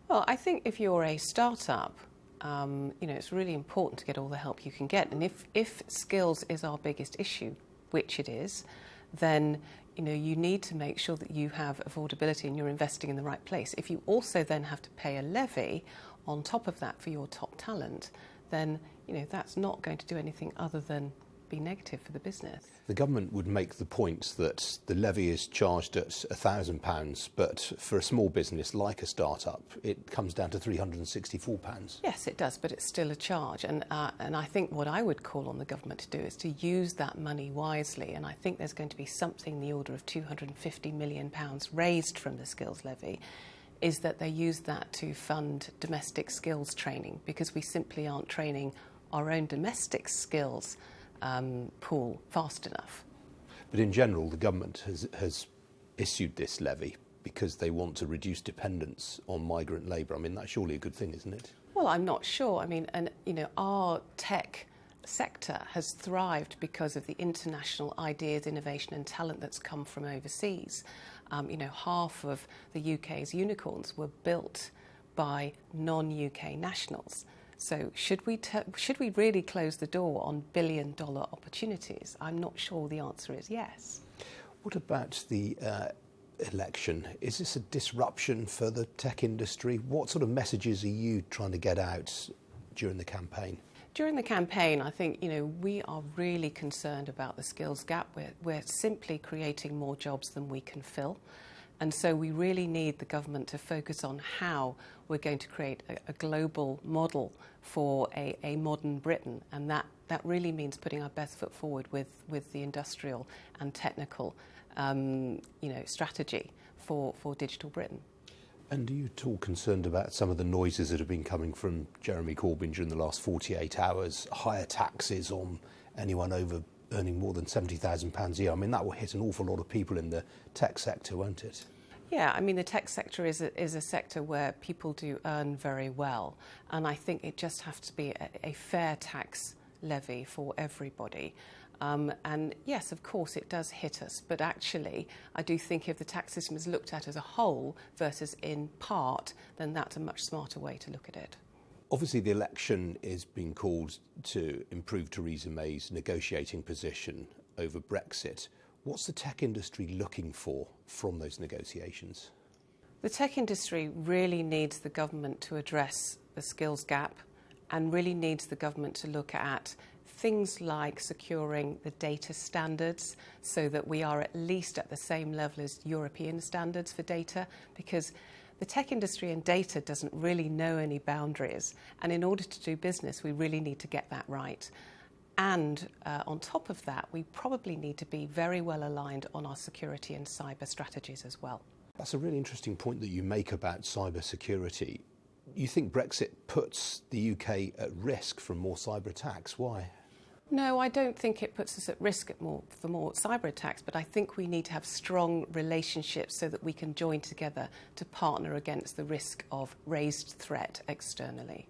Well, I think if you're a startup, it's really important to get all the help you can get. And if skills is our biggest issue, which it is, then you need to make sure that you have affordability and you're investing in the right place. If you also then have to pay a levy on top of that for your top talent, then that's not going to do anything other than be negative for the business. The government would make the point that the levy is charged at £1,000, but for a small business like a start-up, it comes down to £364. Yes, it does, but it's still a charge. And I think what I would call on the government to do is to use that money wisely. And I think there's going to be something in the order of £250 million raised from the skills levy, is that they use that to fund domestic skills training, because we simply aren't training our own domestic skills pool fast enough. But in general, the government has issued this levy because they want to reduce dependence on migrant labour. I mean, that's surely a good thing, isn't it? Well, I'm not sure. I mean, our tech sector has thrived because of the international ideas, innovation and talent that's come from overseas. Half of the UK's unicorns were built by non-UK nationals. So should we really close the door on billion-dollar opportunities? I'm not sure the answer is yes. What about the election? Is this a disruption for the tech industry? What sort of messages are you trying to get out during the campaign? During the campaign, I think, we are really concerned about the skills gap. We're simply creating more jobs than we can fill. And so we really need the government to focus on how we're going to create a global model for a modern Britain. And that really means putting our best foot forward with the industrial and technical strategy for digital Britain. And are you at all concerned about some of the noises that have been coming from Jeremy Corbyn during the last 48 hours, higher taxes on anyone over earning more than £70,000 a year? I mean, that will hit an awful lot of people in the tech sector, won't it? Yeah, I mean, the tech sector is a sector where people do earn very well. And I think it just has to be a fair tax levy for everybody. And yes, of course, it does hit us. But actually, I do think if the tax system is looked at as a whole versus in part, then that's a much smarter way to look at it. Obviously, the election is being called to improve Theresa May's negotiating position over Brexit. What's the tech industry looking for from those negotiations? The tech industry really needs the government to address the skills gap and really needs the government to look at things like securing the data standards so that we are at least at the same level as European standards for data, because the tech industry and data doesn't really know any boundaries, and in order to do business we really need to get that right. And on top of that, we probably need to be very well aligned on our security and cyber strategies as well. That's a really interesting point that you make about cyber security. You think Brexit puts the UK at risk from more cyber attacks? Why? No, I don't think it puts us at risk for more cyber attacks, but I think we need to have strong relationships so that we can join together to partner against the risk of raised threat externally.